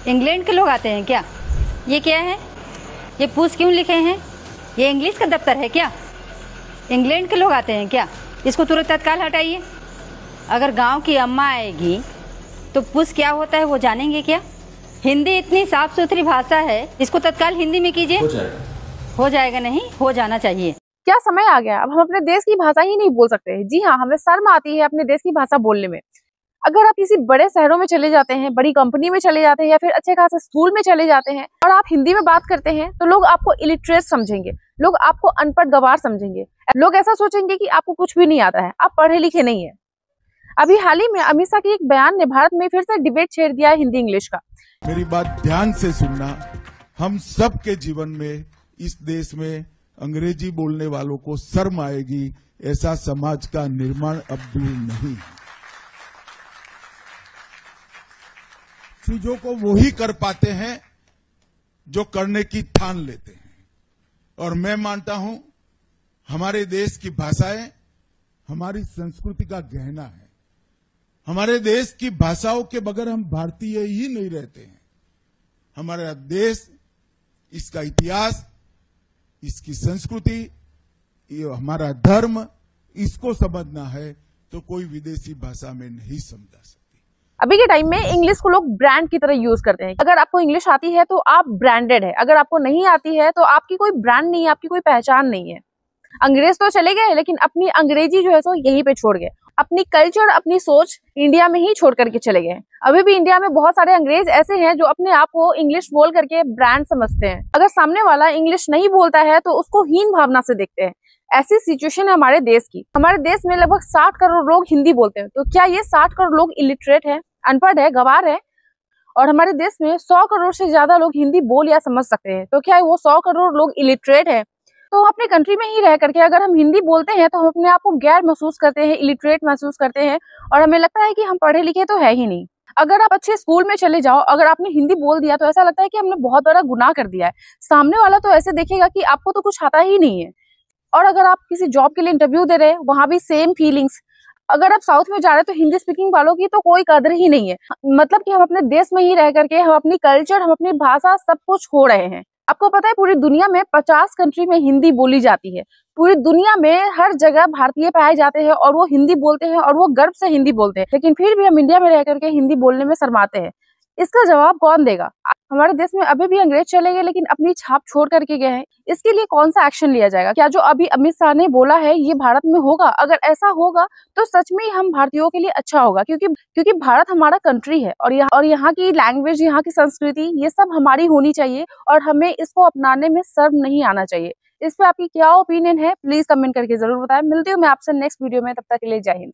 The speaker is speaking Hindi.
इंग्लैंड के लोग आते हैं क्या? ये क्या है? ये पूछ क्यों लिखे हैं? ये इंग्लिश का दफ्तर है क्या? इंग्लैंड के लोग आते हैं क्या? इसको तुरंत तत्काल हटाइए। अगर गांव की अम्मा आएगी तो पूछ क्या होता है वो जानेंगे क्या? हिंदी इतनी साफ सुथरी भाषा है, इसको तत्काल हिंदी में कीजिए। हो जाएगा नहीं, हो जाना चाहिए। क्या समय आ गया अब हम अपने देश की भाषा ही नहीं बोल सकते? जी हाँ, हमें शर्म आती है अपने देश की भाषा बोलने में। अगर आप किसी बड़े शहरों में चले जाते हैं, बड़ी कंपनी में चले जाते हैं या फिर अच्छे खासे स्कूल में चले जाते हैं और आप हिंदी में बात करते हैं तो लोग आपको इलिटरेट समझेंगे, लोग आपको अनपढ़ गंवार समझेंगे, लोग ऐसा सोचेंगे कि आपको कुछ भी नहीं आता है, आप पढ़े लिखे नहीं है। अभी हाल ही में अमित शाह के एक बयान ने भारत में फिर से डिबेट छेड़ दिया है हिंदी इंग्लिश का। मेरी बात ध्यान से सुनना, हम सबके जीवन में इस देश में अंग्रेजी बोलने वालों को शर्म आएगी, ऐसा समाज का निर्माण अब दूर नहीं। चीजों को वो ही कर पाते हैं जो करने की ठान लेते हैं। और मैं मानता हूं हमारे देश की भाषाएं हमारी संस्कृति का गहना है। हमारे देश की भाषाओं के बगैर हम भारतीय ही नहीं रहते हैं। हमारा देश, इसका इतिहास, इसकी संस्कृति, ये हमारा धर्म, इसको समझना है तो कोई विदेशी भाषा में नहीं समझा सकती। अभी के टाइम में इंग्लिश को लोग ब्रांड की तरह यूज करते हैं। अगर आपको इंग्लिश आती है तो आप ब्रांडेड है, अगर आपको नहीं आती है तो आपकी कोई ब्रांड नहीं है, आपकी कोई पहचान नहीं है। अंग्रेज तो चले गए लेकिन अपनी अंग्रेजी जो है सो यहीं पे छोड़ गए, अपनी कल्चर, अपनी सोच इंडिया में ही छोड़ करके चले गए। अभी भी इंडिया में बहुत सारे अंग्रेज ऐसे हैं जो अपने आप को इंग्लिश बोल करके ब्रांड समझते हैं। अगर सामने वाला इंग्लिश नहीं बोलता है तो उसको हीन भावना से देखते हैं। ऐसी सिचुएशन है हमारे देश की। हमारे देश में लगभग 60 करोड़ लोग हिंदी बोलते हैं, तो क्या ये 60 करोड़ लोग इलिटरेट है, अनपढ़ है, गंवार है? और हमारे देश में 100 करोड़ से ज्यादा लोग हिंदी बोल या समझ सकते हैं, तो क्या वो 100 करोड़ लोग इलिटरेट है? तो अपने कंट्री में ही रह करके अगर हम हिंदी बोलते हैं तो हम अपने आप को गैर महसूस करते हैं, इलिटरेट महसूस करते हैं और हमें लगता है कि हम पढ़े लिखे तो है ही नहीं। अगर आप अच्छे स्कूल में चले जाओ, अगर आपने हिंदी बोल दिया तो ऐसा लगता है कि हमने बहुत बड़ा गुनाह कर दिया है। सामने वाला तो ऐसे देखेगा कि आपको तो कुछ आता ही नहीं है। और अगर आप किसी जॉब के लिए इंटरव्यू दे रहे हैं, वहां भी सेम फीलिंग्स। अगर आप साउथ में जा रहे हैं तो हिंदी स्पीकिंग वालों की तो कोई कदर ही नहीं है। मतलब कि हम अपने देश में ही रह करके हम अपनी कल्चर, हम अपनी भाषा सब कुछ खो रहे हैं। आपको पता है पूरी दुनिया में 50 कंट्री में हिंदी बोली जाती है। पूरी दुनिया में हर जगह भारतीय पाए जाते हैं और वो हिंदी बोलते हैं और वो गर्व से हिंदी बोलते हैं, लेकिन फिर भी हम इंडिया में रह करके हिंदी बोलने में शर्माते हैं। इसका जवाब कौन देगा? हमारे देश में अभी भी अंग्रेज चले गए लेकिन अपनी छाप छोड़ करके गए हैं। इसके लिए कौन सा एक्शन लिया जाएगा? क्या जो अभी अमित शाह ने बोला है ये भारत में होगा? अगर ऐसा होगा तो सच में हम भारतीयों के लिए अच्छा होगा, क्योंकि भारत हमारा कंट्री है और यहाँ की लैंग्वेज, यहाँ की संस्कृति, ये सब हमारी होनी चाहिए और हमें इसको अपनाने में शर्म नहीं आना चाहिए। इस पे आपकी क्या ओपिनियन है प्लीज कमेंट करके जरूर बताएं। मिलती हूँ मैं आपसे नेक्स्ट वीडियो में, तब तक के लिए जय हिंद।